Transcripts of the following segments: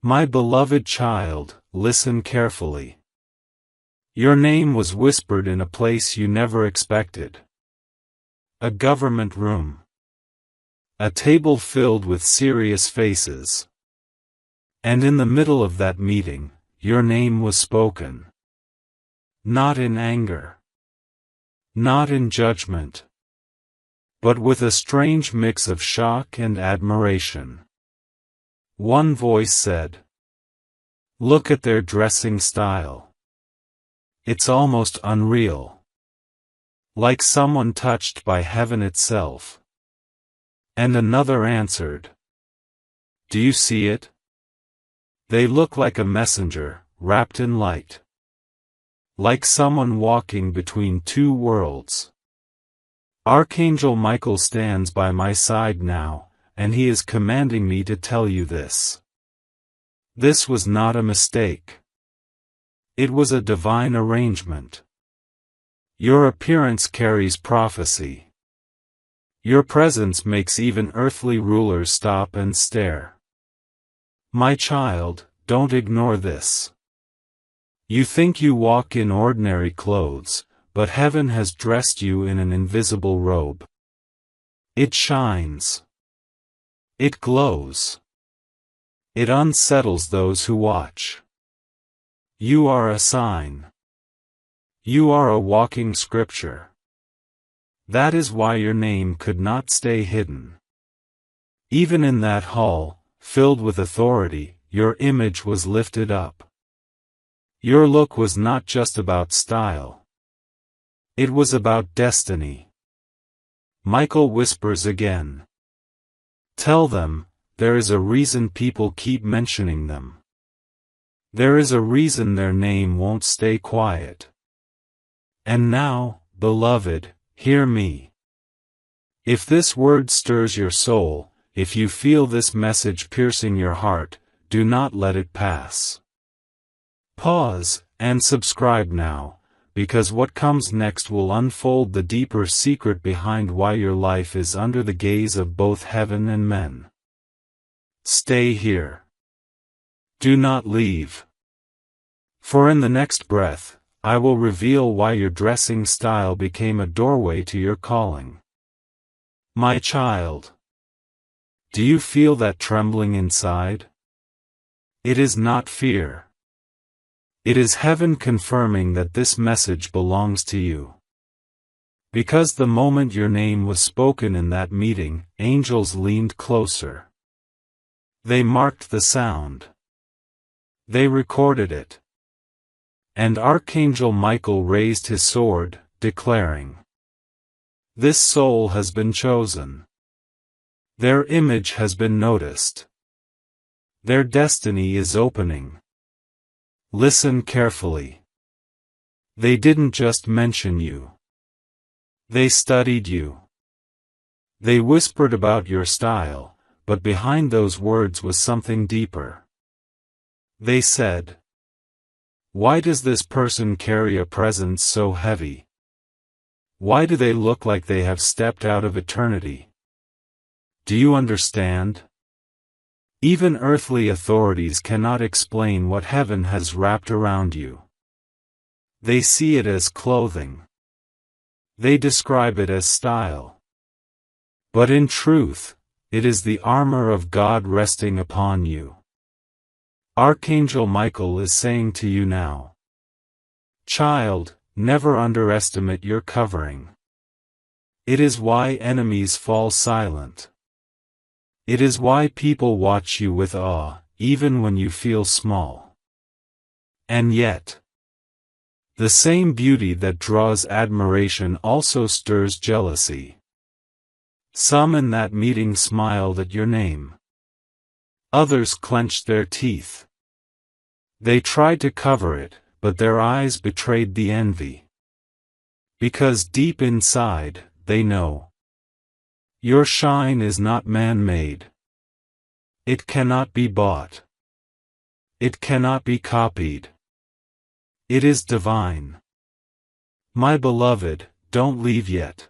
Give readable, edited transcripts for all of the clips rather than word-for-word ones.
My beloved child, listen carefully. Your name was whispered in a place you never expected. A government room. A table filled with serious faces. And in the middle of that meeting, your name was spoken. Not in anger. Not in judgment. But with a strange mix of shock and admiration. One voice said, "Look at their dressing style. It's almost unreal. Like someone touched by heaven itself." And another answered, "Do you see it? They look like a messenger, wrapped in light. Like someone walking between two worlds. Archangel Michael stands by my side now, and he is commanding me to tell you this. This was not a mistake. It was a divine arrangement. Your appearance carries prophecy. Your presence makes even earthly rulers stop and stare. My child, don't ignore this. You think you walk in ordinary clothes, but heaven has dressed you in an invisible robe. It shines. It glows. It unsettles those who watch. You are a sign. You are a walking scripture. That is why your name could not stay hidden. Even in that hall, filled with authority, your image was lifted up. Your look was not just about style. It was about destiny. Michael whispers again. Tell them, there is a reason people keep mentioning them. There is a reason their name won't stay quiet. And now, beloved, hear me. If this word stirs your soul, if you feel this message piercing your heart, do not let it pass. Pause, and subscribe now, because what comes next will unfold the deeper secret behind why your life is under the gaze of both heaven and men. Stay here. Do not leave. For in the next breath, I will reveal why your dressing style became a doorway to your calling. My child. Do you feel that trembling inside? It is not fear. It is heaven confirming that this message belongs to you. Because the moment your name was spoken in that meeting, angels leaned closer. They marked the sound. They recorded it. And Archangel Michael raised his sword, declaring, "This soul has been chosen. Their image has been noticed. Their destiny is opening. Listen carefully. They didn't just mention you. They studied you. They whispered about your style, but behind those words was something deeper. They said, 'Why does this person carry a presence so heavy? Why do they look like they have stepped out of eternity? Do you understand? Even earthly authorities cannot explain what heaven has wrapped around you. They see it as clothing. They describe it as style. But in truth, it is the armor of God resting upon you.' Archangel Michael is saying to you now, child, never underestimate your covering. It is why enemies fall silent. It is why people watch you with awe, even when you feel small. And yet, the same beauty that draws admiration also stirs jealousy. Some in that meeting smiled at your name. Others clenched their teeth. They tried to cover it, but their eyes betrayed the envy. Because deep inside, they know. Your shine is not man-made. It cannot be bought. It cannot be copied. It is divine. My beloved, don't leave yet.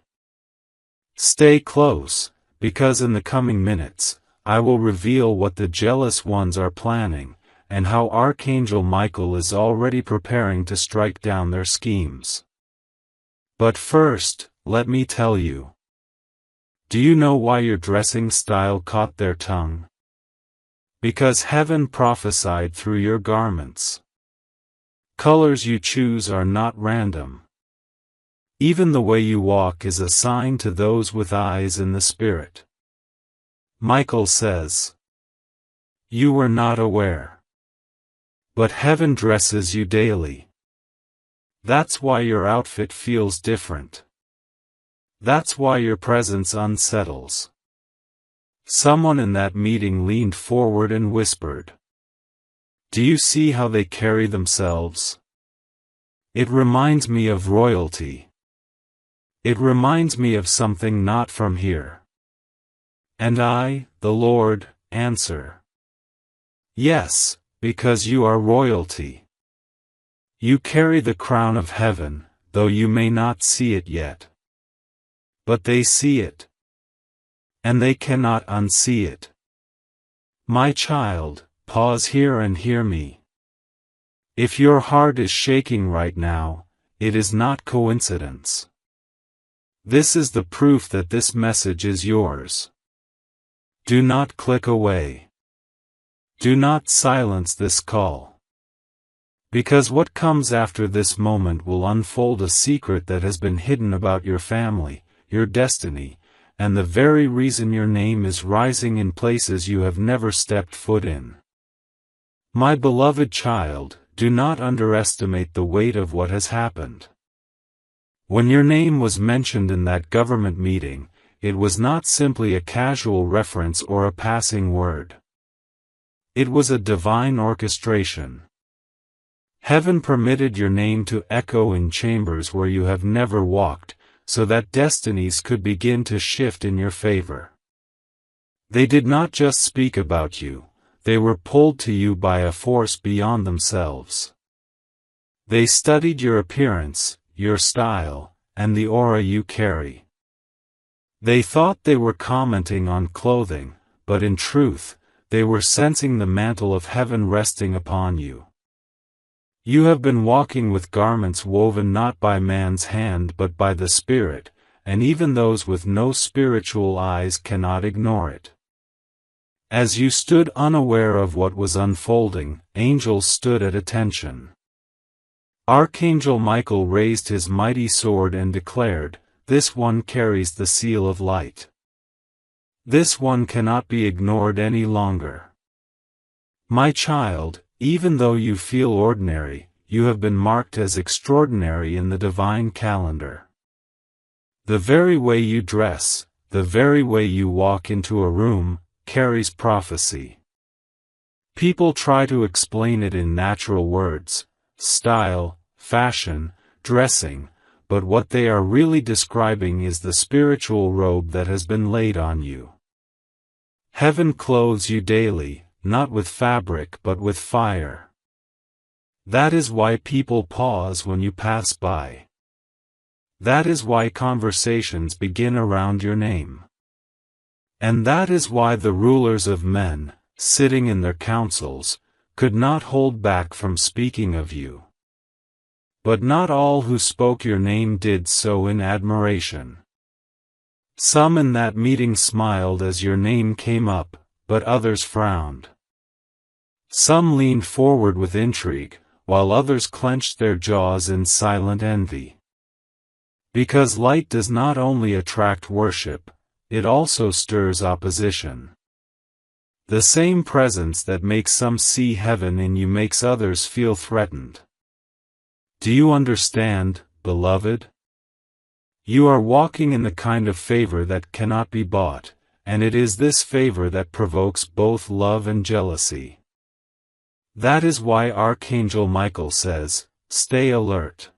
Stay close, because in the coming minutes, I will reveal what the jealous ones are planning, and how Archangel Michael is already preparing to strike down their schemes. But first, let me tell you. Do you know why your dressing style caught their tongue? Because heaven prophesied through your garments. Colors you choose are not random. Even the way you walk is a sign to those with eyes in the Spirit. Michael says, "You were not aware. But heaven dresses you daily. That's why your outfit feels different. That's why your presence unsettles." Someone in that meeting leaned forward and whispered, "Do you see how they carry themselves? It reminds me of royalty. It reminds me of something not from here." And I, the Lord, answer, "Yes, because you are royalty. You carry the crown of heaven, though you may not see it yet. But they see it. And they cannot unsee it. My child, pause here and hear me. If your heart is shaking right now, it is not coincidence. This is the proof that this message is yours. Do not click away. Do not silence this call. Because what comes after this moment will unfold a secret that has been hidden about your family, your destiny, and the very reason your name is rising in places you have never stepped foot in. My beloved child, do not underestimate the weight of what has happened. When your name was mentioned in that government meeting, it was not simply a casual reference or a passing word. It was a divine orchestration. Heaven permitted your name to echo in chambers where you have never walked, so that destinies could begin to shift in your favor. They did not just speak about you, they were pulled to you by a force beyond themselves. They studied your appearance, your style, and the aura you carry. They thought they were commenting on clothing, but in truth, they were sensing the mantle of heaven resting upon you. You have been walking with garments woven not by man's hand but by the Spirit, and even those with no spiritual eyes cannot ignore it. As you stood unaware of what was unfolding, angels stood at attention. Archangel Michael raised his mighty sword and declared, "This one carries the seal of light. This one cannot be ignored any longer. My child, even though you feel ordinary, you have been marked as extraordinary in the divine calendar. The very way you dress, the very way you walk into a room, carries prophecy. People try to explain it in natural words, style, fashion, dressing, but what they are really describing is the spiritual robe that has been laid on you. Heaven clothes you daily, not with fabric but with fire. That is why people pause when you pass by. That is why conversations begin around your name. And that is why the rulers of men, sitting in their councils, could not hold back from speaking of you. But not all who spoke your name did so in admiration. Some in that meeting smiled as your name came up, but others frowned. Some leaned forward with intrigue, while others clenched their jaws in silent envy. Because light does not only attract worship, it also stirs opposition. The same presence that makes some see heaven in you makes others feel threatened. Do you understand, beloved? You are walking in the kind of favor that cannot be bought, and it is this favor that provokes both love and jealousy. That is why Archangel Michael says, "Stay alert.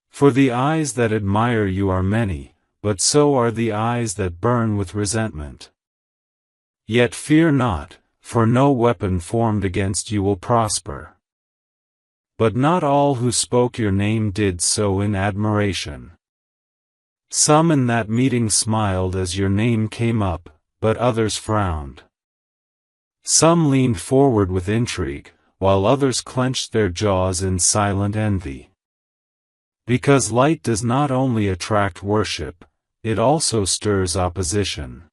For the eyes that admire you are many, but so are the eyes that burn with resentment. Yet fear not, for no weapon formed against you will prosper." But not all who spoke your name did so in admiration. Some in that meeting smiled as your name came up, but others frowned. Some leaned forward with intrigue, while others clenched their jaws in silent envy. Because light does not only attract worship, it also stirs opposition.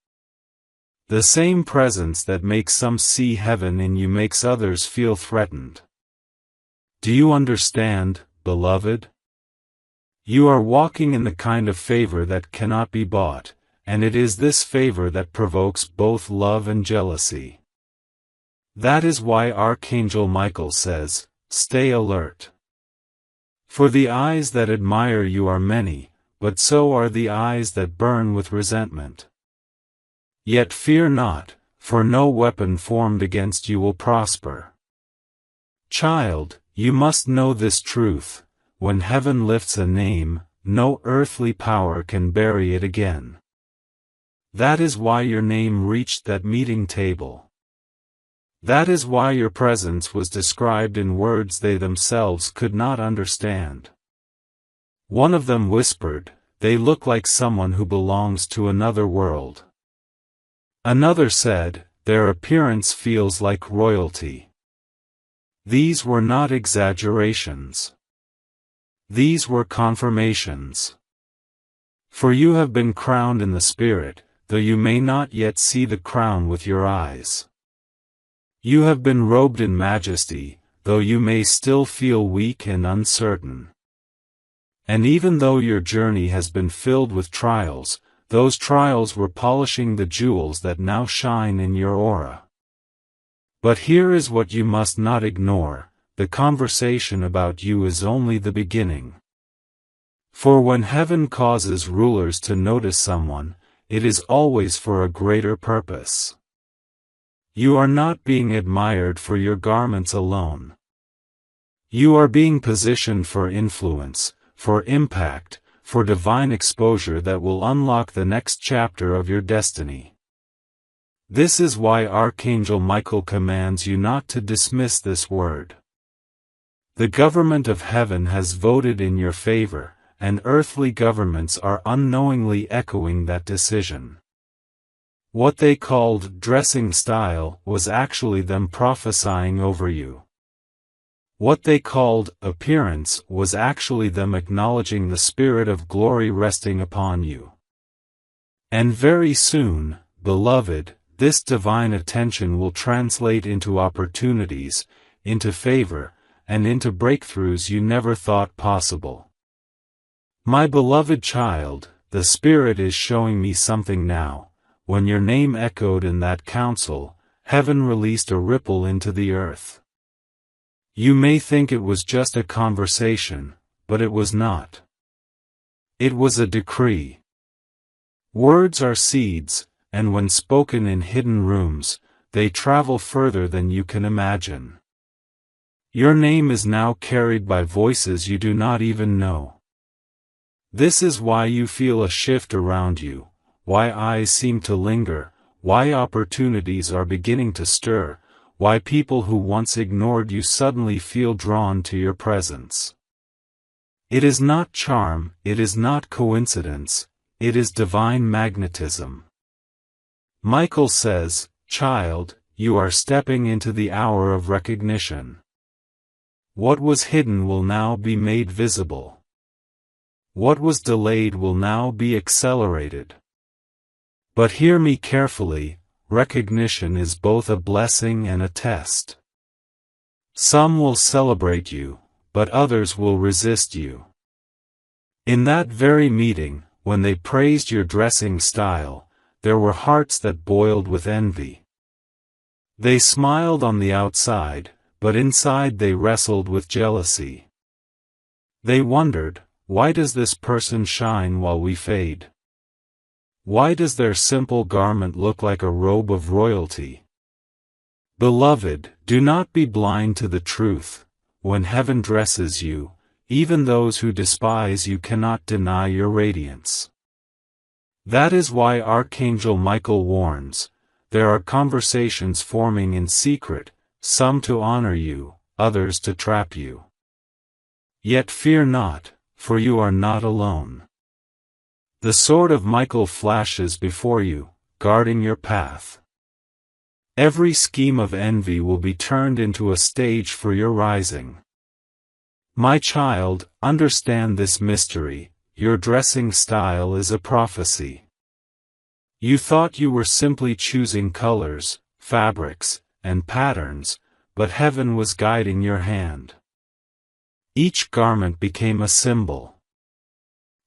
The same presence that makes some see heaven in you makes others feel threatened. Do you understand, beloved? You are walking in the kind of favor that cannot be bought, and it is this favor that provokes both love and jealousy. That is why Archangel Michael says, "Stay alert. For the eyes that admire you are many, but so are the eyes that burn with resentment. Yet fear not, for no weapon formed against you will prosper." Child, you must know this truth: when heaven lifts a name, no earthly power can bury it again. That is why your name reached that meeting table. That is why your presence was described in words they themselves could not understand. One of them whispered, "They look like someone who belongs to another world." Another said, "Their appearance feels like royalty." These were not exaggerations. These were confirmations. For you have been crowned in the Spirit, though you may not yet see the crown with your eyes. You have been robed in majesty, though you may still feel weak and uncertain. And even though your journey has been filled with trials, those trials were polishing the jewels that now shine in your aura. But here is what you must not ignore: the conversation about you is only the beginning. For when heaven causes rulers to notice someone, it is always for a greater purpose. You are not being admired for your garments alone. You are being positioned for influence, for impact, for divine exposure that will unlock the next chapter of your destiny. This is why Archangel Michael commands you not to dismiss this word. The government of heaven has voted in your favor, and earthly governments are unknowingly echoing that decision. What they called dressing style was actually them prophesying over you. What they called appearance was actually them acknowledging the Spirit of glory resting upon you. And very soon, beloved, this divine attention will translate into opportunities, into favor, and into breakthroughs you never thought possible. My beloved child, the Spirit is showing me something now. When your name echoed in that council, heaven released a ripple into the earth. You may think it was just a conversation, but it was not. It was a decree. Words are seeds, and when spoken in hidden rooms, they travel further than you can imagine. Your name is now carried by voices you do not even know. This is why you feel a shift around you, why eyes seem to linger, why opportunities are beginning to stir, why people who once ignored you suddenly feel drawn to your presence. It is not charm, it is not coincidence, it is divine magnetism. Michael says, "Child, you are stepping into the hour of recognition. What was hidden will now be made visible. What was delayed will now be accelerated." But hear me carefully, recognition is both a blessing and a test. Some will celebrate you, but others will resist you. In that very meeting, when they praised your dressing style, there were hearts that boiled with envy. They smiled on the outside, but inside they wrestled with jealousy. They wondered, why does this person shine while we fade? Why does their simple garment look like a robe of royalty? Beloved, do not be blind to the truth. When heaven dresses you, even those who despise you cannot deny your radiance. That is why Archangel Michael warns, there are conversations forming in secret, some to honor you, others to trap you. Yet fear not, for you are not alone. The sword of Michael flashes before you, guarding your path. Every scheme of envy will be turned into a stage for your rising. My child, understand this mystery: your dressing style is a prophecy. You thought you were simply choosing colors, fabrics, and patterns, but heaven was guiding your hand. Each garment became a symbol.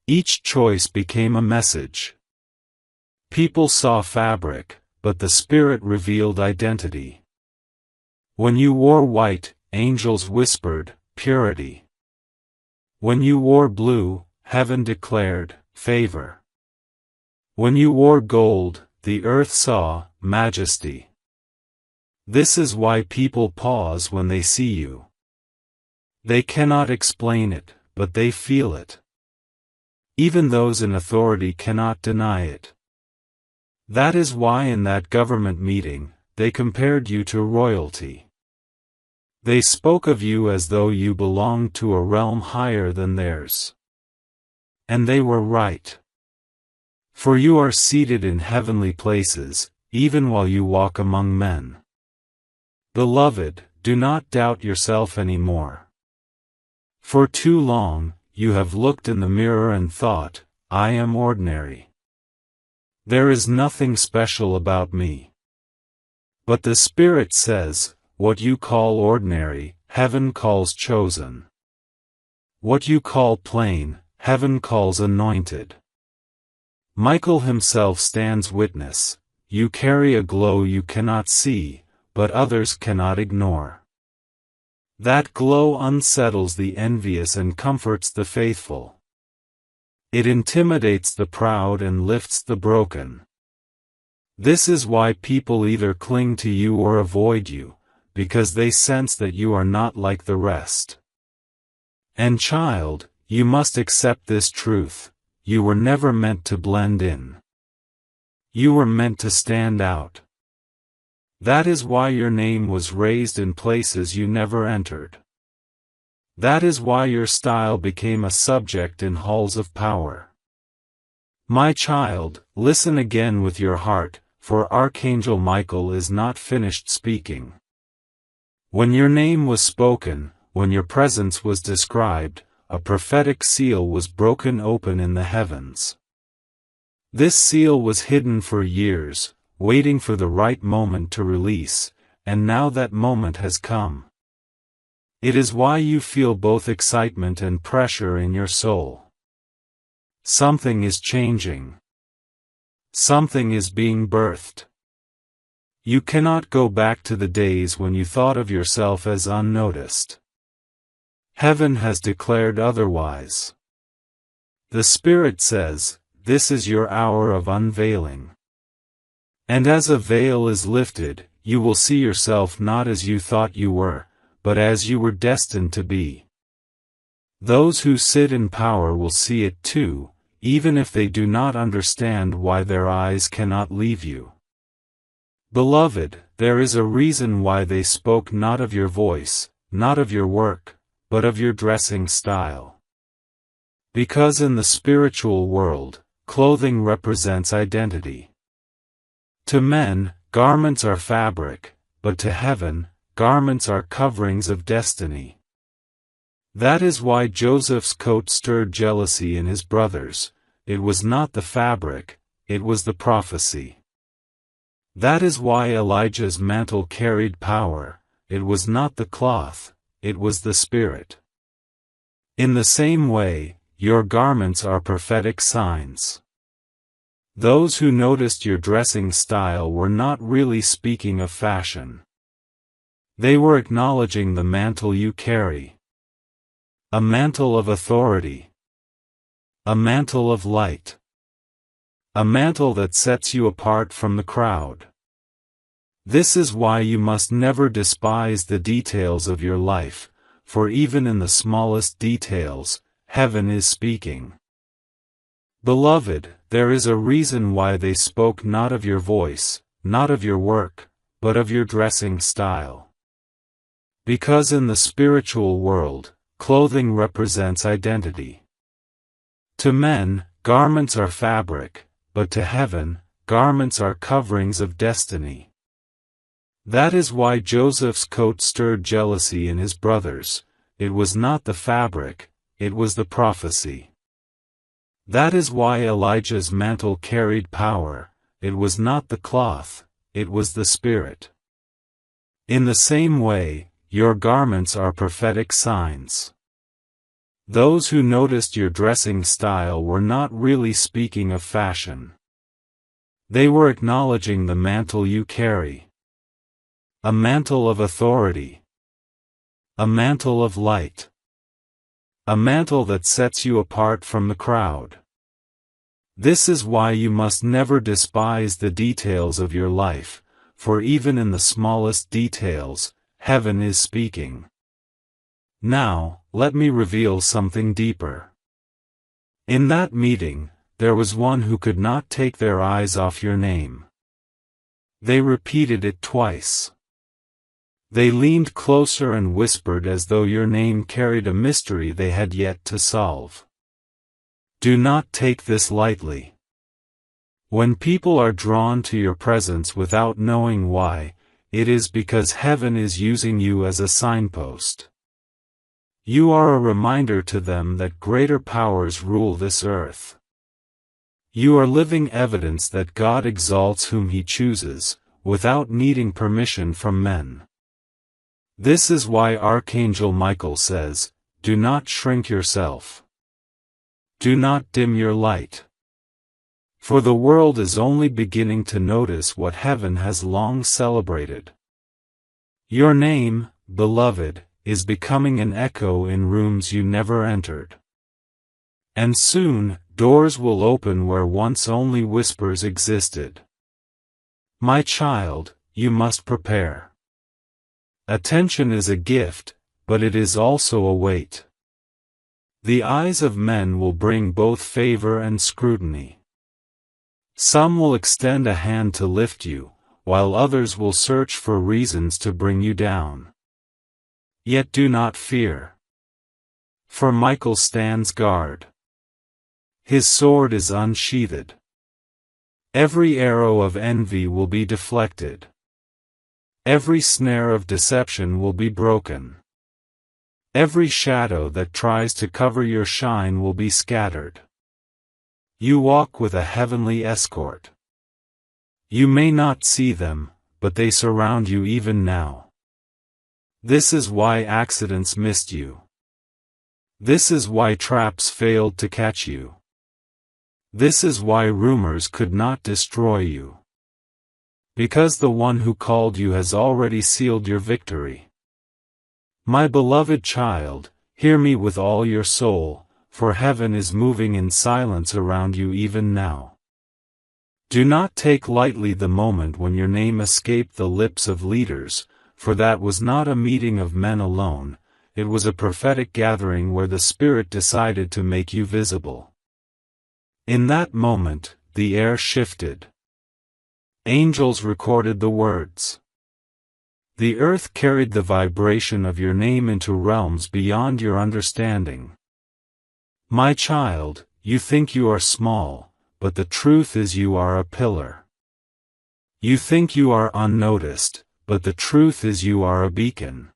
Each choice became a message. People saw fabric, but the Spirit revealed identity. When you wore white, angels whispered, purity. When you wore blue, heaven declared, favor. When you wore gold, the earth saw, majesty. This is why people pause when they see you. They cannot explain it, but they feel it. Even those in authority cannot deny it. That is why in that government meeting, they compared you to royalty. They spoke of you as though you belonged to a realm higher than theirs. And they were right. For you are seated in heavenly places, even while you walk among men. Beloved, do not doubt yourself anymore. For too long, you have looked in the mirror and thought, I am ordinary. There is nothing special about me. But the Spirit says, what you call ordinary, heaven calls chosen. What you call plain, heaven calls anointed. Michael himself stands witness: you carry a glow you cannot see, but others cannot ignore. That glow unsettles the envious and comforts the faithful. It intimidates the proud and lifts the broken. This is why people either cling to you or avoid you, because they sense that you are not like the rest. And child, you must accept this truth: you were never meant to blend in. You were meant to stand out. That is why your name was raised in places you never entered. That is why your style became a subject in halls of power. My child, listen again with your heart, for Archangel Michael is not finished speaking. When your name was spoken, when your presence was described, a prophetic seal was broken open in the heavens. This seal was hidden for years, waiting for the right moment to release, and now that moment has come. It is why you feel both excitement and pressure in your soul. Something is changing. Something is being birthed. You cannot go back to the days when you thought of yourself as unnoticed. Heaven has declared otherwise. The Spirit says, this is your hour of unveiling. And as a veil is lifted, you will see yourself not as you thought you were, but as you were destined to be. Those who sit in power will see it too, even if they do not understand why their eyes cannot leave you. Beloved, there is a reason why they spoke not of your voice, not of your work, but of your dressing style. Because in the spiritual world, clothing represents identity. To men, garments are fabric, but to heaven, garments are coverings of destiny. That is why Joseph's coat stirred jealousy in his brothers. It was not the fabric, it was the prophecy. That is why Elijah's mantle carried power. It was not the cloth, it was the Spirit. In the same way, your garments are prophetic signs. Those who noticed your dressing style were not really speaking of fashion. They were acknowledging the mantle you carry. A mantle of authority. A mantle of light. A mantle that sets you apart from the crowd. This is why you must never despise the details of your life, for even in the smallest details, heaven is speaking. Beloved, there is a reason why they spoke not of your voice, not of your work, but of your dressing style. Because in the spiritual world, clothing represents identity. To men, garments are fabric, but to heaven, garments are coverings of destiny. That is why Joseph's coat stirred jealousy in his brothers. It was not the fabric, it was the prophecy. That is why Elijah's mantle carried power. It was not the cloth, it was the Spirit. In the same way, your garments are prophetic signs. Those who noticed your dressing style were not really speaking of fashion. They were acknowledging the mantle you carry. A mantle of authority. A mantle of light. A mantle that sets you apart from the crowd. This is why you must never despise the details of your life, for even in the smallest details, heaven is speaking. Now, let me reveal something deeper. In that meeting, there was one who could not take their eyes off your name. They repeated it twice. They leaned closer and whispered as though your name carried a mystery they had yet to solve. Do not take this lightly. When people are drawn to your presence without knowing why, it is because heaven is using you as a signpost. You are a reminder to them that greater powers rule this earth. You are living evidence that God exalts whom He chooses, without needing permission from men. This is why Archangel Michael says, "Do not shrink yourself. Do not dim your light." For the world is only beginning to notice what heaven has long celebrated. Your name, beloved, is becoming an echo in rooms you never entered. And soon, doors will open where once only whispers existed. My child, you must prepare. Attention is a gift, but it is also a weight. The eyes of men will bring both favor and scrutiny. Some will extend a hand to lift you, while others will search for reasons to bring you down. Yet do not fear. For Michael stands guard. His sword is unsheathed. Every arrow of envy will be deflected. Every snare of deception will be broken. Every shadow that tries to cover your shine will be scattered. You walk with a heavenly escort. You may not see them, but they surround you even now. This is why accidents missed you. This is why traps failed to catch you. This is why rumors could not destroy you. Because the one who called you has already sealed your victory. My beloved child, hear me with all your soul, for heaven is moving in silence around you even now. Do not take lightly the moment when your name escaped the lips of leaders, for that was not a meeting of men alone, it was a prophetic gathering where the Spirit decided to make you visible. In that moment, the air shifted. Angels recorded the words. The earth carried the vibration of your name into realms beyond your understanding. My child, you think you are small, but the truth is you are a pillar. You think you are unnoticed, but the truth is you are a beacon.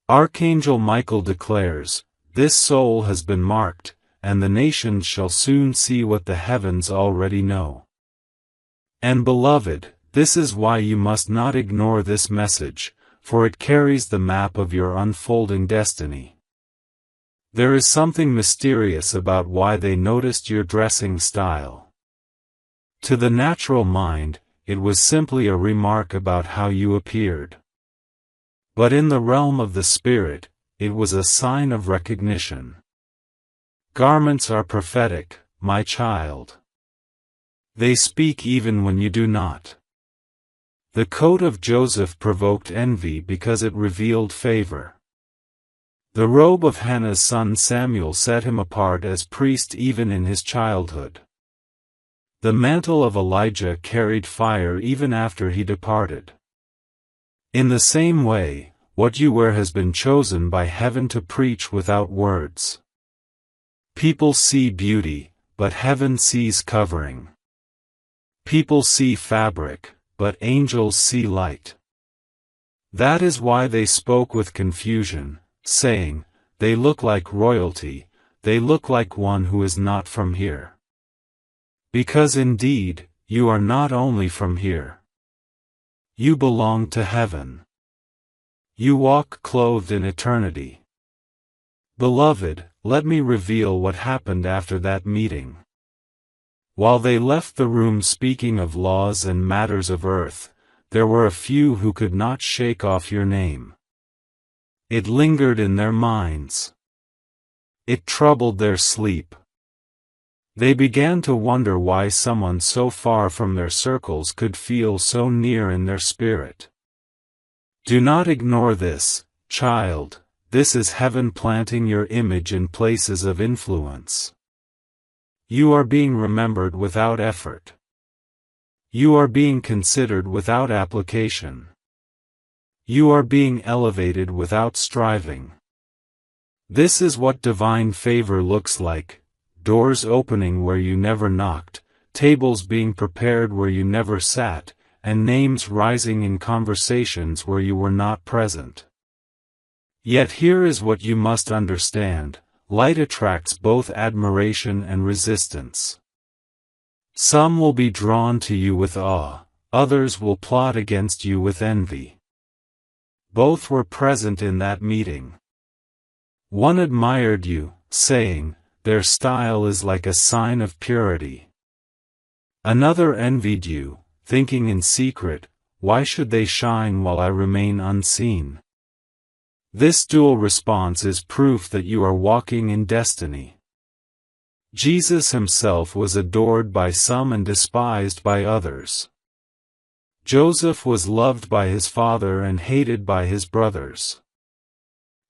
Archangel Michael declares, "This soul has been marked, and the nations shall soon see what the heavens already know." And beloved, this is why you must not ignore this message, for it carries the map of your unfolding destiny. There is something mysterious about why they noticed your dressing style. To the natural mind, it was simply a remark about how you appeared. But in the realm of the Spirit, it was a sign of recognition. Garments are prophetic, my child. They speak even when you do not. The coat of Joseph provoked envy because it revealed favor. The robe of Hannah's son Samuel set him apart as priest even in his childhood. The mantle of Elijah carried fire even after he departed. In the same way, what you wear has been chosen by heaven to preach without words. People see beauty, but heaven sees covering. People see fabric, but angels see light. That is why they spoke with confusion, saying, "They look like royalty, they look like one who is not from here." Because indeed, you are not only from here. You belong to heaven. You walk clothed in eternity. Beloved, let me reveal what happened after that meeting. While they left the room speaking of laws and matters of earth, there were a few who could not shake off your name. It lingered in their minds. It troubled their sleep. They began to wonder why someone so far from their circles could feel so near in their spirit. Do not ignore this, child. This is heaven planting your image in places of influence. You are being remembered without effort. You are being considered without application. You are being elevated without striving. This is what divine favor looks like: doors opening where you never knocked, tables being prepared where you never sat, and names rising in conversations where you were not present. Yet here is what you must understand: light attracts both admiration and resistance. Some will be drawn to you with awe, others will plot against you with envy. Both were present in that meeting. One admired you, saying, "Their style is like a sign of purity." Another envied you, thinking in secret, "Why should they shine while I remain unseen?" This dual response is proof that you are walking in destiny. Jesus himself was adored by some and despised by others. Joseph was loved by his father and hated by his brothers.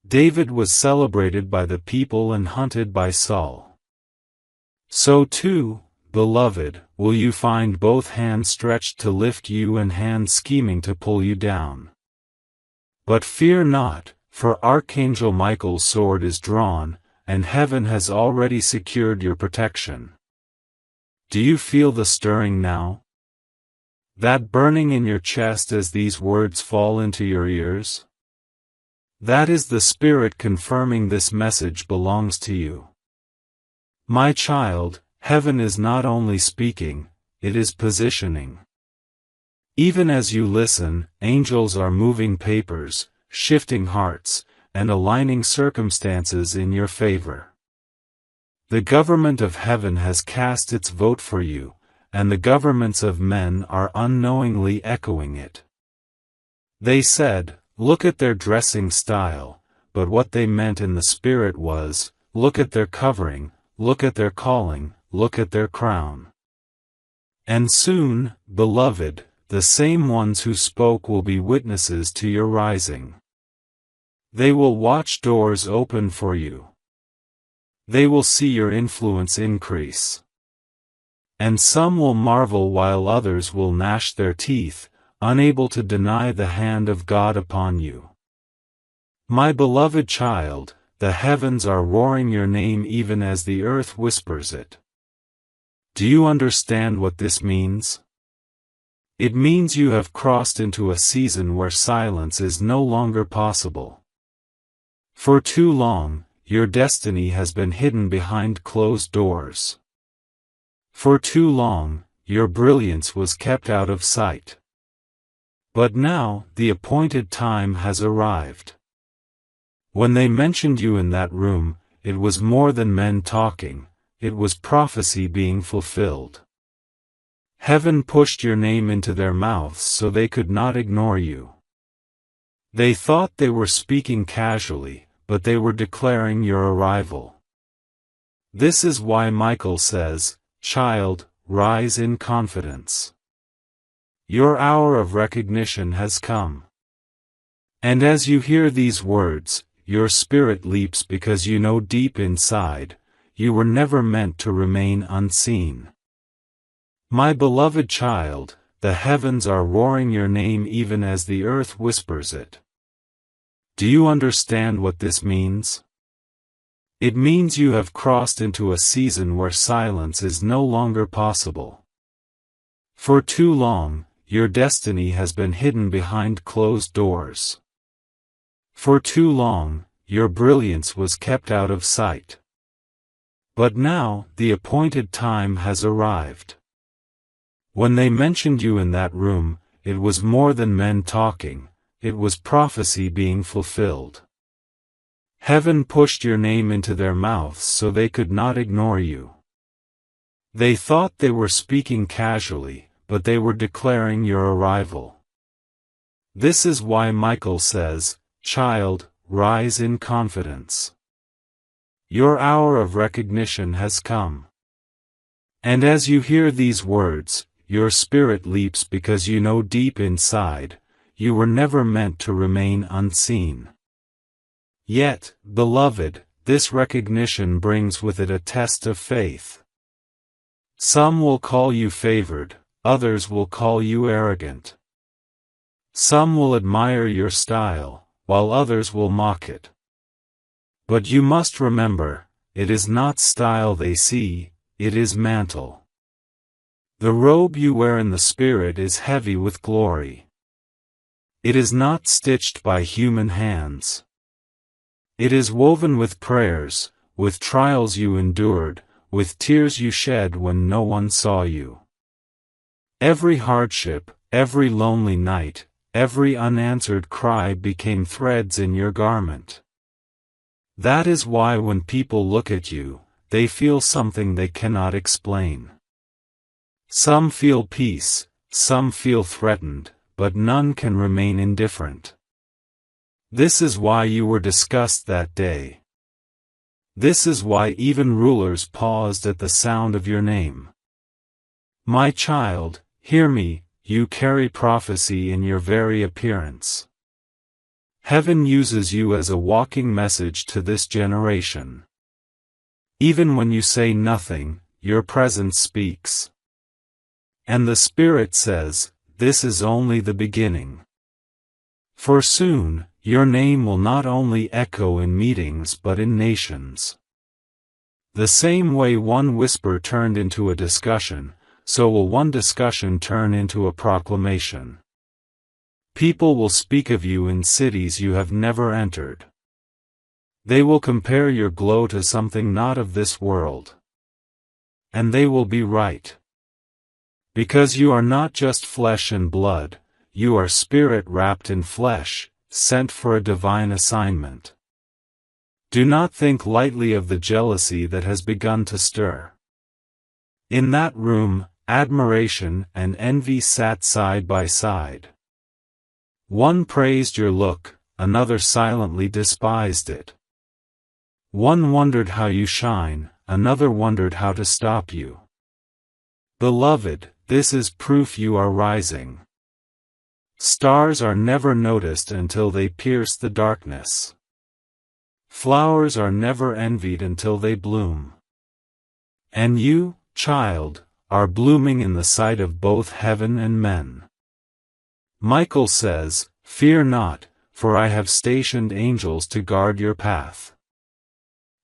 David was celebrated by the people and hunted by Saul. So too, beloved, will you find both hands stretched to lift you and hands scheming to pull you down. But fear not, for Archangel Michael's sword is drawn, and heaven has already secured your protection. Do you feel the stirring now? That burning in your chest as these words fall into your ears? That is the Spirit confirming this message belongs to you. My child, heaven is not only speaking, it is positioning. Even as you listen, angels are moving papers, shifting hearts, and aligning circumstances in your favor. The government of heaven has cast its vote for you, and the governments of men are unknowingly echoing it. They said, "Look at their dressing style," but what they meant in the spirit was, "Look at their covering, look at their calling, look at their crown." And soon, beloved, the same ones who spoke will be witnesses to your rising. They will watch doors open for you. They will see your influence increase. And some will marvel while others will gnash their teeth, unable to deny the hand of God upon you. My beloved child, the heavens are roaring your name even as the earth whispers it. Do you understand what this means? It means you have crossed into a season where silence is no longer possible. For too long, your destiny has been hidden behind closed doors. For too long, your brilliance was kept out of sight. But now, the appointed time has arrived. When they mentioned you in that room, it was more than men talking, it was prophecy being fulfilled. Heaven pushed your name into their mouths so they could not ignore you. They thought they were speaking casually, but they were declaring your arrival. This is why Michael says, "Child, rise in confidence. Your hour of recognition has come." And as you hear these words, your spirit leaps because you know deep inside, you were never meant to remain unseen. My beloved child, the heavens are roaring your name even as the earth whispers it. Do you understand what this means? It means you have crossed into a season where silence is no longer possible. For too long, your destiny has been hidden behind closed doors. For too long, your brilliance was kept out of sight. But now, the appointed time has arrived. When they mentioned you in that room, it was more than men talking, it was prophecy being fulfilled. Heaven pushed your name into their mouths so they could not ignore you. They thought they were speaking casually, but they were declaring your arrival. This is why Michael says, "Child, rise in confidence. Your hour of recognition has come." And as you hear these words, your spirit leaps because you know deep inside, you were never meant to remain unseen. Yet, beloved, this recognition brings with it a test of faith. Some will call you favored, others will call you arrogant. Some will admire your style, while others will mock it. But you must remember, it is not style they see, it is mantle. The robe you wear in the Spirit is heavy with glory. It is not stitched by human hands. It is woven with prayers, with trials you endured, with tears you shed when no one saw you. Every hardship, every lonely night, every unanswered cry became threads in your garment. That is why when people look at you, they feel something they cannot explain. Some feel peace, some feel threatened, but none can remain indifferent. This is why you were discussed that day. This is why even rulers paused at the sound of your name. My child, hear me, you carry prophecy in your very appearance. Heaven uses you as a walking message to this generation. Even when you say nothing, your presence speaks. And the Spirit says, this is only the beginning. For soon, your name will not only echo in meetings but in nations. The same way one whisper turned into a discussion, so will one discussion turn into a proclamation. People will speak of you in cities you have never entered. They will compare your glow to something not of this world. And they will be right. Because you are not just flesh and blood, you are spirit wrapped in flesh, sent for a divine assignment. Do not think lightly of the jealousy that has begun to stir. In that room, admiration and envy sat side by side. One praised your look, another silently despised it. One wondered how you shine, another wondered how to stop you. Beloved, this is proof you are rising. Stars are never noticed until they pierce the darkness. Flowers are never envied until they bloom. And you, child, are blooming in the sight of both heaven and men. Michael says, "Fear not, for I have stationed angels to guard your path."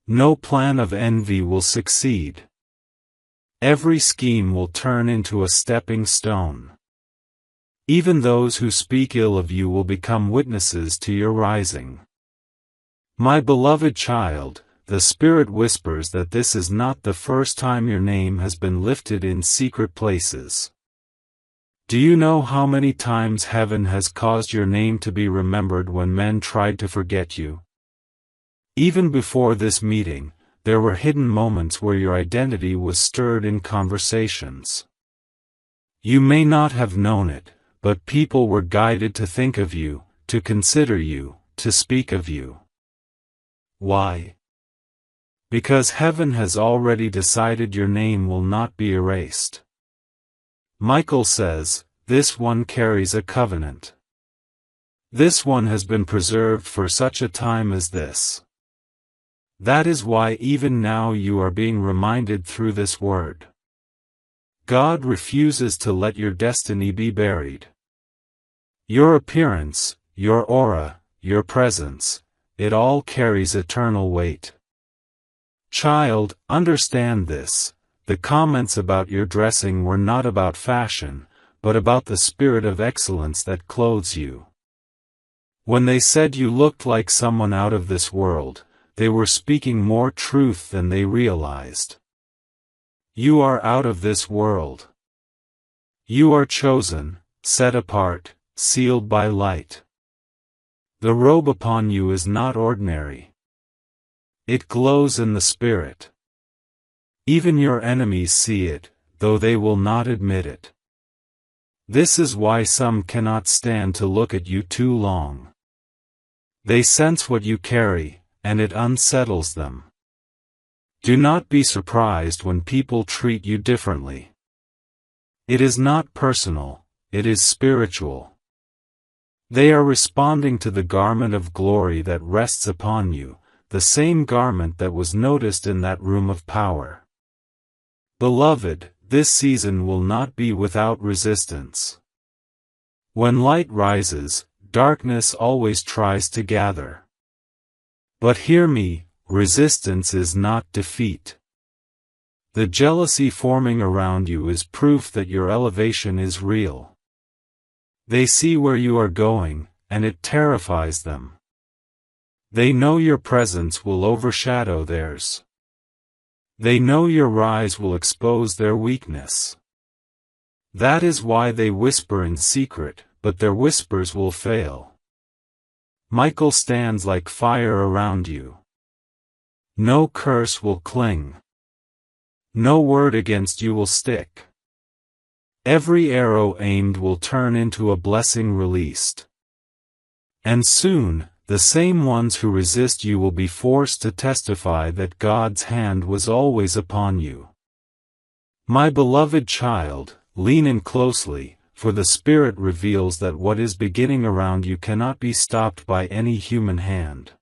No plan of envy will succeed. Every scheme will turn into a stepping stone. Even those who speak ill of you will become witnesses to your rising. My beloved child, the Spirit whispers that this is not the first time your name has been lifted in secret places. Do you know how many times heaven has caused your name to be remembered when men tried to forget you? Even before this meeting, there were hidden moments where your identity was stirred in conversations. You may not have known it, but people were guided to think of you, to consider you, to speak of you. Why? Because heaven has already decided your name will not be erased. Michael says, this one carries a covenant. This one has been preserved for such a time as this. That is why even now you are being reminded through this word. God refuses to let your destiny be buried. Your appearance, your aura, your presence, it all carries eternal weight. Child, understand this. The comments about your dressing were not about fashion, but about the spirit of excellence that clothes you. When they said you looked like someone out of this world, they were speaking more truth than they realized. You are out of this world. You are chosen, set apart, sealed by light. The robe upon you is not ordinary. It glows in the Spirit. Even your enemies see it, though they will not admit it. This is why some cannot stand to look at you too long. They sense what you carry, and it unsettles them. Do not be surprised when people treat you differently. It is not personal, it is spiritual. They are responding to the garment of glory that rests upon you, the same garment that was noticed in that room of power. Beloved, this season will not be without resistance. When light rises, darkness always tries to gather. But hear me, resistance is not defeat. The jealousy forming around you is proof that your elevation is real. They see where you are going, and it terrifies them. They know your presence will overshadow theirs. They know your rise will expose their weakness. That is why they whisper in secret, but their whispers will fail. Michael stands like fire around you. No curse will cling. No word against you will stick. Every arrow aimed will turn into a blessing released. And soon, the same ones who resist you will be forced to testify that God's hand was always upon you. My beloved child, lean in closely, for the Spirit reveals that what is beginning around you cannot be stopped by any human hand.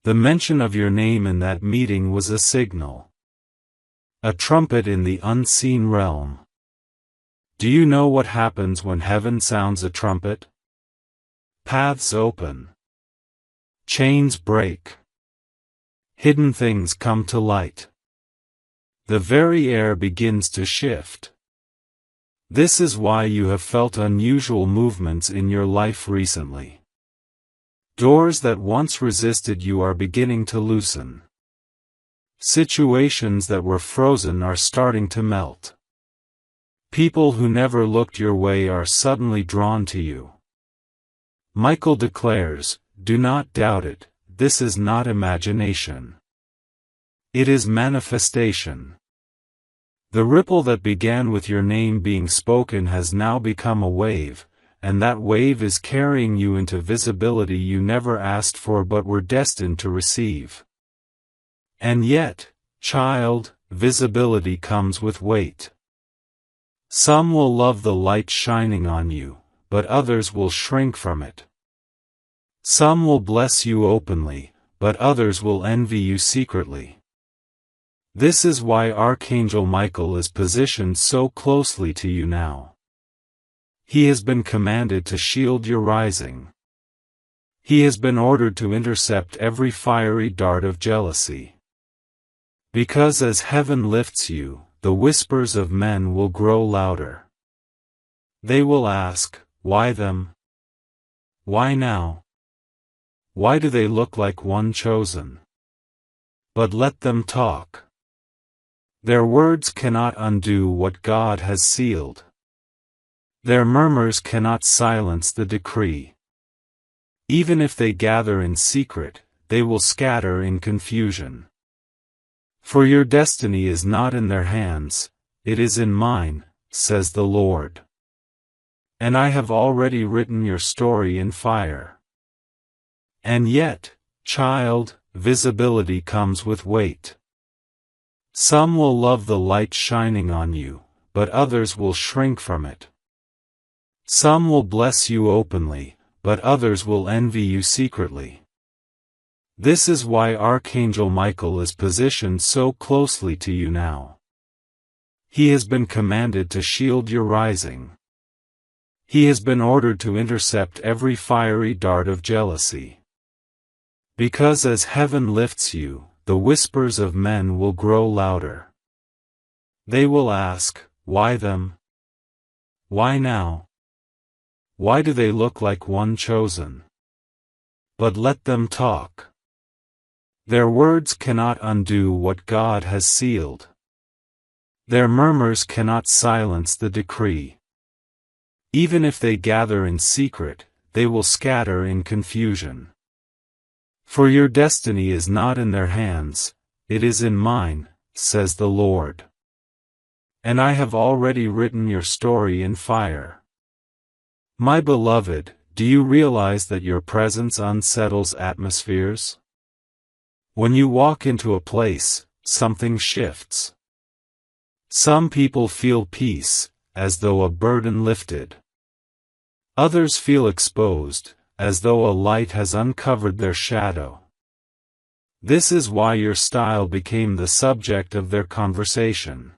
The mention of your name in that meeting was a signal. A trumpet in the unseen realm. Do you know what happens when heaven sounds a trumpet? Paths open. Chains break. Hidden things come to light. The very air begins to shift. This is why you have felt unusual movements in your life recently. Doors that once resisted you are beginning to loosen. Situations that were frozen are starting to melt. People who never looked your way are suddenly drawn to you. Michael declares, do not doubt it, this is not imagination. It is manifestation. The ripple that began with your name being spoken has now become a wave, and that wave is carrying you into visibility you never asked for but were destined to receive. And yet, child, visibility comes with weight. Some will love the light shining on you, but others will shrink from it. Some will bless you openly, but others will envy you secretly. This is why Archangel Michael is positioned so closely to you now. He has been commanded to shield your rising. He has been ordered to intercept every fiery dart of jealousy. Because as heaven lifts you, the whispers of men will grow louder. They will ask, why them? Why now? Why do they look like one chosen? But let them talk. Their words cannot undo what God has sealed. Their murmurs cannot silence the decree. Even if they gather in secret, they will scatter in confusion. For your destiny is not in their hands, it is in mine, says the Lord. And I have already written your story in fire. And yet, child, visibility comes with weight. Some will love the light shining on you, but others will shrink from it. Some will bless you openly, but others will envy you secretly. This is why Archangel Michael is positioned so closely to you now. He has been commanded to shield your rising. He has been ordered to intercept every fiery dart of jealousy. Because as heaven lifts you, the whispers of men will grow louder. They will ask, why them? Why now? Why do they look like one chosen? But let them talk. Their words cannot undo what God has sealed. Their murmurs cannot silence the decree. Even if they gather in secret, they will scatter in confusion. For your destiny is not in their hands, it is in mine, says the Lord. And I have already written your story in fire. My beloved, do you realize that your presence unsettles atmospheres? When you walk into a place, something shifts. Some people feel peace, as though a burden lifted. Others feel exposed, as though a light has uncovered their shadow. This is why your style became the subject of their conversation.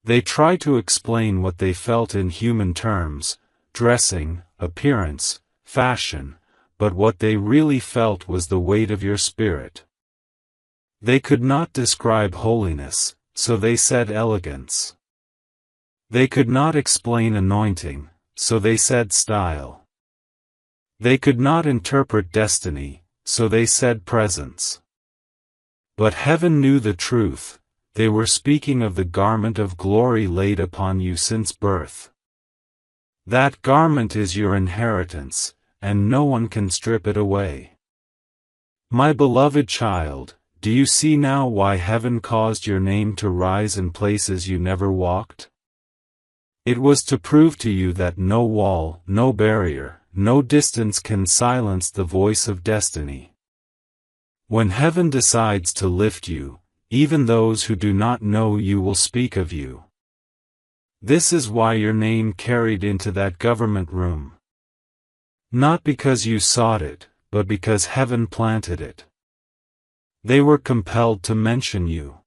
They try to explain what they felt in human terms, dressing, appearance, fashion, but what they really felt was the weight of your spirit. They could not describe holiness, so they said elegance. They could not explain anointing, so they said style. They could not interpret destiny, so they said presence. But heaven knew the truth, they were speaking of the garment of glory laid upon you since birth. That garment is your inheritance, and no one can strip it away. My beloved child, do you see now why heaven caused your name to rise in places you never walked? It was to prove to you that no wall, no barrier, no distance can silence the voice of destiny. When heaven decides to lift you, even those who do not know you will speak of you. This is why your name carried into that government room. Not because you sought it, but because heaven planted it. They were compelled to mention you.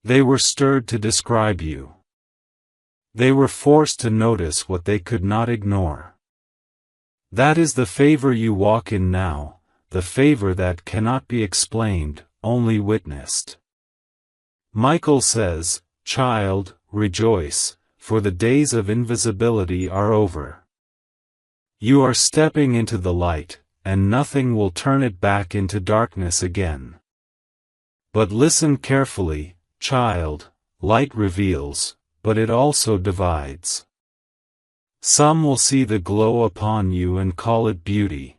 They were stirred to describe you. They were forced to notice what they could not ignore. That is the favor you walk in now, the favor that cannot be explained, only witnessed. Michael says, "Child, rejoice, for the days of invisibility are over." You are stepping into the light, and nothing will turn it back into darkness again. But listen carefully, child, light reveals, but it also divides. Some will see the glow upon you and call it beauty.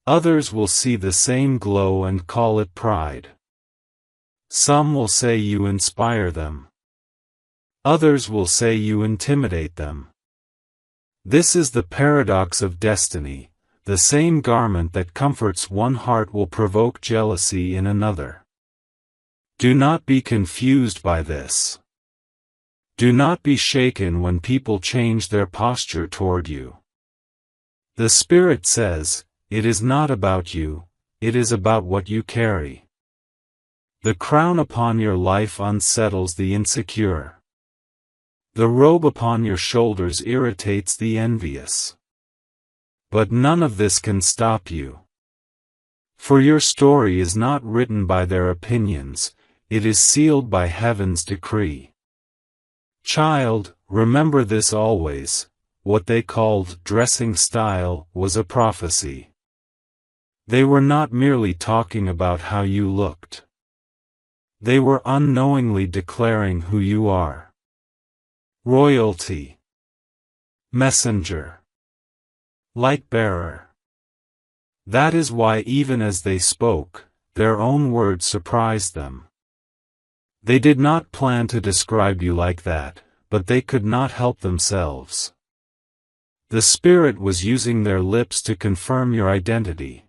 Others will see the same glow and call it pride. Some will say you inspire them. Others will say you intimidate them. This is the paradox of destiny. The same garment that comforts one heart will provoke jealousy in another. Do not be confused by this. Do not be shaken when people change their posture toward you. The Spirit says, it is not about you, it is about what you carry. The crown upon your life unsettles the insecure. The robe upon your shoulders irritates the envious. But none of this can stop you. For your story is not written by their opinions, it is sealed by heaven's decree. Child, remember this always, what they called dressing style was a prophecy. They were not merely talking about how you looked. They were unknowingly declaring who you are. Royalty. Messenger. Light-bearer. That is why even as they spoke, their own words surprised them. They did not plan to describe you like that, but they could not help themselves. The Spirit was using their lips to confirm your identity.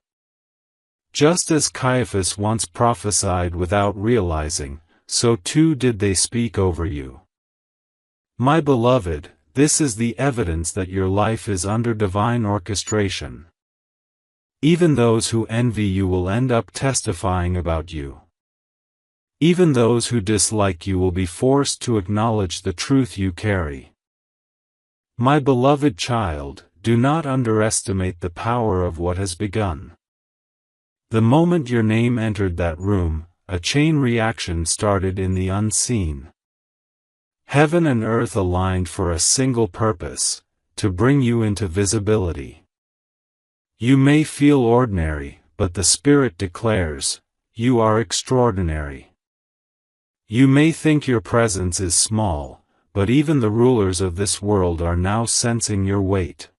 Just as Caiaphas once prophesied without realizing, so too did they speak over you. My beloved, this is the evidence that your life is under divine orchestration. Even those who envy you will end up testifying about you. Even those who dislike you will be forced to acknowledge the truth you carry. My beloved child, do not underestimate the power of what has begun. The moment your name entered that room, a chain reaction started in the unseen. Heaven and earth aligned for a single purpose, to bring you into visibility. You may feel ordinary, but the Spirit declares, you are extraordinary. You may think your presence is small, but even the rulers of this world are now sensing your weight.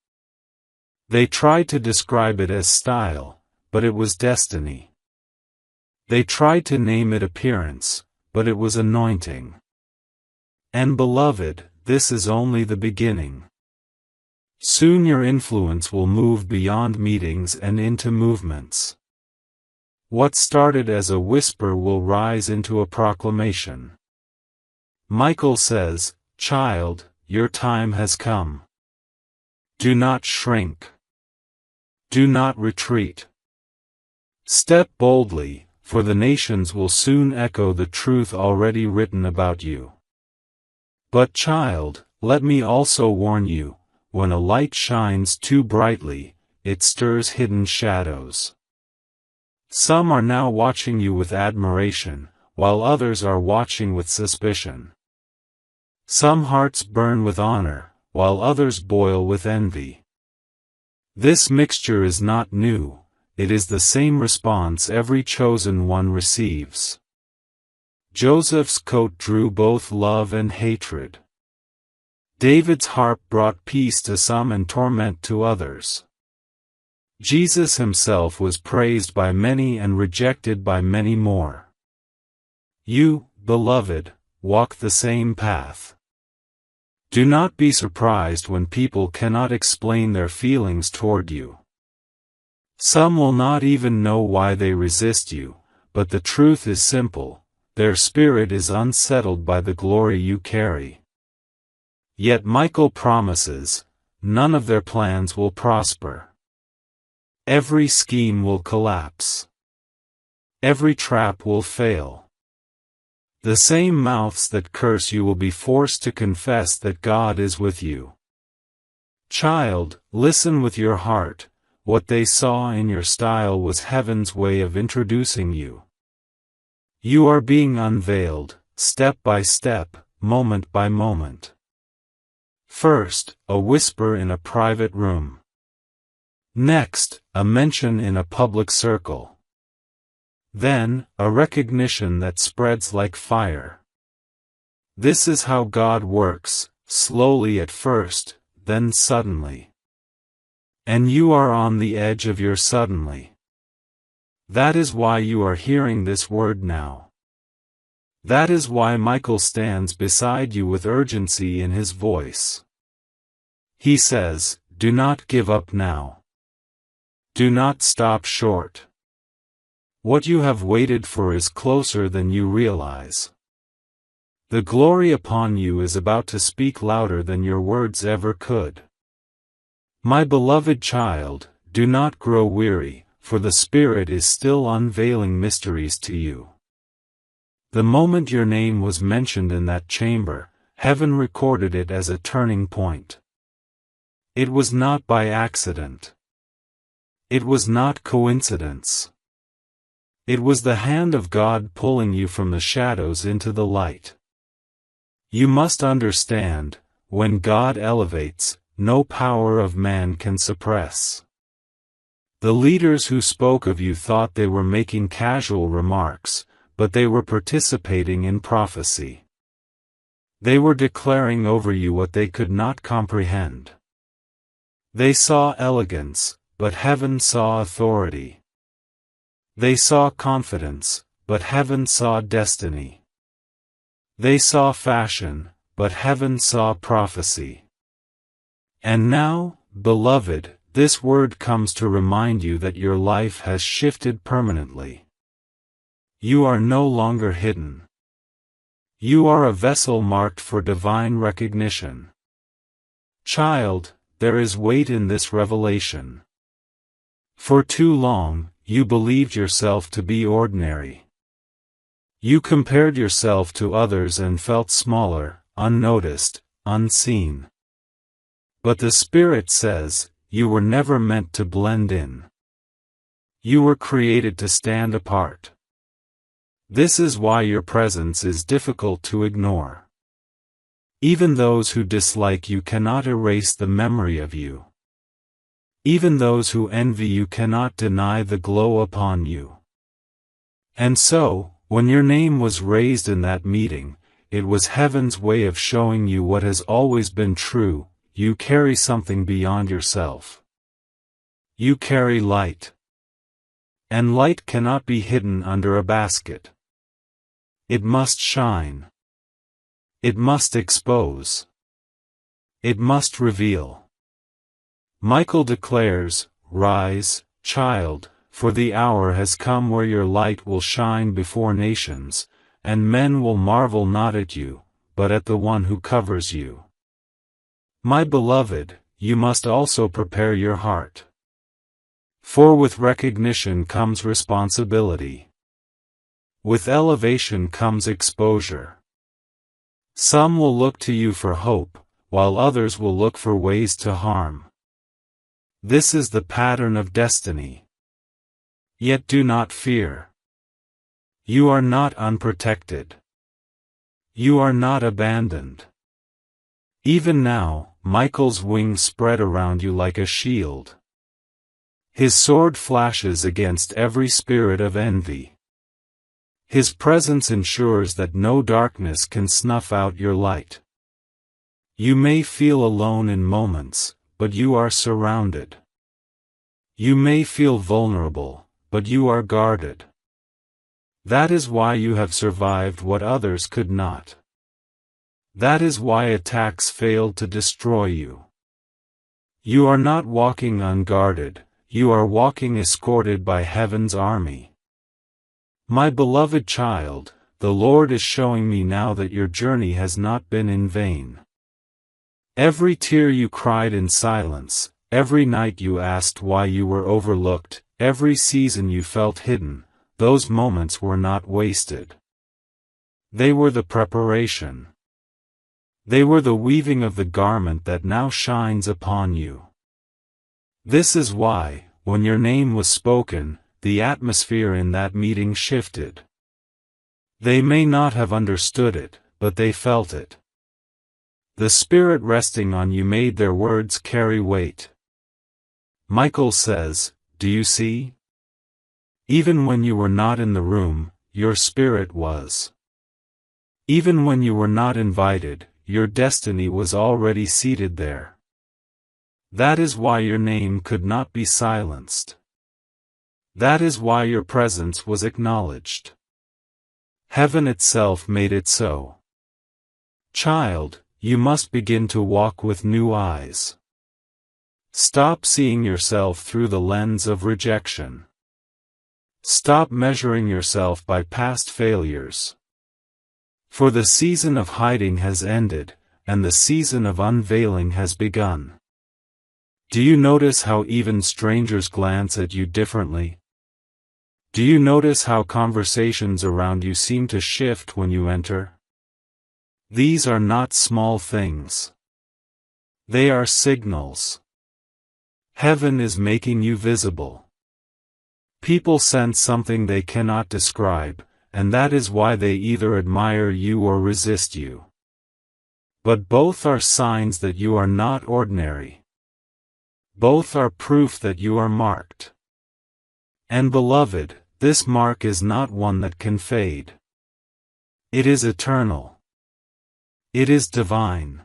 They tried to describe it as style, but it was destiny. They tried to name it appearance, but it was anointing. And beloved, this is only the beginning. Soon your influence will move beyond meetings and into movements. What started as a whisper will rise into a proclamation. Michael says, "Child, your time has come. Do not shrink. Do not retreat. Step boldly, for the nations will soon echo the truth already written about you. But child, let me also warn you, when a light shines too brightly, it stirs hidden shadows. Some are now watching you with admiration, while others are watching with suspicion. Some hearts burn with honor, while others boil with envy. This mixture is not new, it is the same response every chosen one receives. Joseph's coat drew both love and hatred. David's harp brought peace to some and torment to others. Jesus himself was praised by many and rejected by many more. You, beloved, walk the same path. Do not be surprised when people cannot explain their feelings toward you. Some will not even know why they resist you, but the truth is simple, their spirit is unsettled by the glory you carry. Yet Michael promises, none of their plans will prosper. Every scheme will collapse. Every trap will fail. The same mouths that curse you will be forced to confess that God is with you. Child, listen with your heart, what they saw in your style was heaven's way of introducing you. You are being unveiled, step by step, moment by moment. First, a whisper in a private room. Next, a mention in a public circle. Then, a recognition that spreads like fire. This is how God works, slowly at first, then suddenly. And you are on the edge of your suddenly. That is why you are hearing this word now. That is why Michael stands beside you with urgency in his voice. He says, do not give up now. Do not stop short. What you have waited for is closer than you realize. The glory upon you is about to speak louder than your words ever could. My beloved child, do not grow weary, for the Spirit is still unveiling mysteries to you. The moment your name was mentioned in that chamber, heaven recorded it as a turning point. It was not by accident. It was not coincidence. It was the hand of God pulling you from the shadows into the light. You must understand, when God elevates, no power of man can suppress. The leaders who spoke of you thought they were making casual remarks, but they were participating in prophecy. They were declaring over you what they could not comprehend. They saw elegance, but heaven saw authority. They saw confidence, but heaven saw destiny. They saw fashion, but heaven saw prophecy. And now, beloved, this word comes to remind you that your life has shifted permanently. You are no longer hidden. You are a vessel marked for divine recognition. Child, there is weight in this revelation. For too long, you believed yourself to be ordinary. You compared yourself to others and felt smaller, unnoticed, unseen. But the Spirit says, you were never meant to blend in. You were created to stand apart. This is why your presence is difficult to ignore. Even those who dislike you cannot erase the memory of you. Even those who envy you cannot deny the glow upon you. And so, when your name was raised in that meeting, it was heaven's way of showing you what has always been true: you carry something beyond yourself. You carry light. And light cannot be hidden under a basket. It must shine. It must expose. It must reveal. Michael declares, "Rise, child, for the hour has come where your light will shine before nations, and men will marvel not at you, but at the one who covers you." My beloved, you must also prepare your heart. For with recognition comes responsibility. With elevation comes exposure. Some will look to you for hope, while others will look for ways to harm. This is the pattern of destiny. Yet do not fear. You are not unprotected. You are not abandoned. Even now, Michael's wings spread around you like a shield. His sword flashes against every spirit of envy. His presence ensures that no darkness can snuff out your light. You may feel alone in moments, but you are surrounded. You may feel vulnerable, but you are guarded. That is why you have survived what others could not. That is why attacks failed to destroy you. You are not walking unguarded, you are walking escorted by heaven's army. My beloved child, the Lord is showing me now that your journey has not been in vain. Every tear you cried in silence, every night you asked why you were overlooked, every season you felt hidden, those moments were not wasted. They were the preparation. They were the weaving of the garment that now shines upon you. This is why, when your name was spoken, the atmosphere in that meeting shifted. They may not have understood it, but they felt it. The Spirit resting on you made their words carry weight. Michael says, "Do you see? Even when you were not in the room, your spirit was. Even when you were not invited, your destiny was already seated there. That is why your name could not be silenced. That is why your presence was acknowledged. Heaven itself made it so. Child, you must begin to walk with new eyes. Stop seeing yourself through the lens of rejection. Stop measuring yourself by past failures. For the season of hiding has ended, and the season of unveiling has begun. Do you notice how even strangers glance at you differently? Do you notice how conversations around you seem to shift when you enter? These are not small things. They are signals. Heaven is making you visible. People sense something they cannot describe, and that is why they either admire you or resist you. But both are signs that you are not ordinary. Both are proof that you are marked. And beloved, this mark is not one that can fade. It is eternal. It is divine.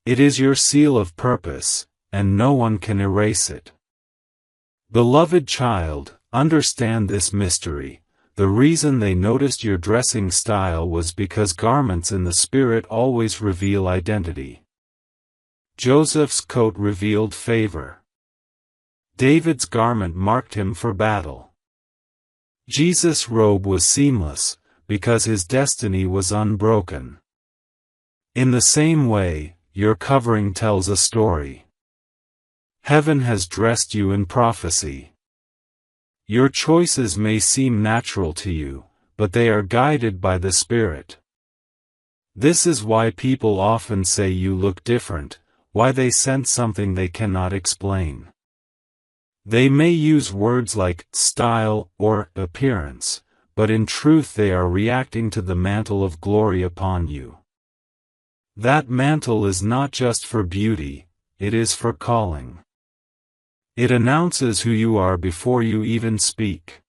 It is your seal of purpose, and no one can erase it. Beloved child, understand this mystery. The reason they noticed your dressing style was because garments in the Spirit always reveal identity. Joseph's coat revealed favor. David's garment marked him for battle. Jesus' robe was seamless, because his destiny was unbroken. In the same way, your covering tells a story. Heaven has dressed you in prophecy. Your choices may seem natural to you, but they are guided by the Spirit. This is why people often say you look different, why they sense something they cannot explain. They may use words like style or appearance, but in truth they are reacting to the mantle of glory upon you. That mantle is not just for beauty, it is for calling. It announces who you are before you even speak.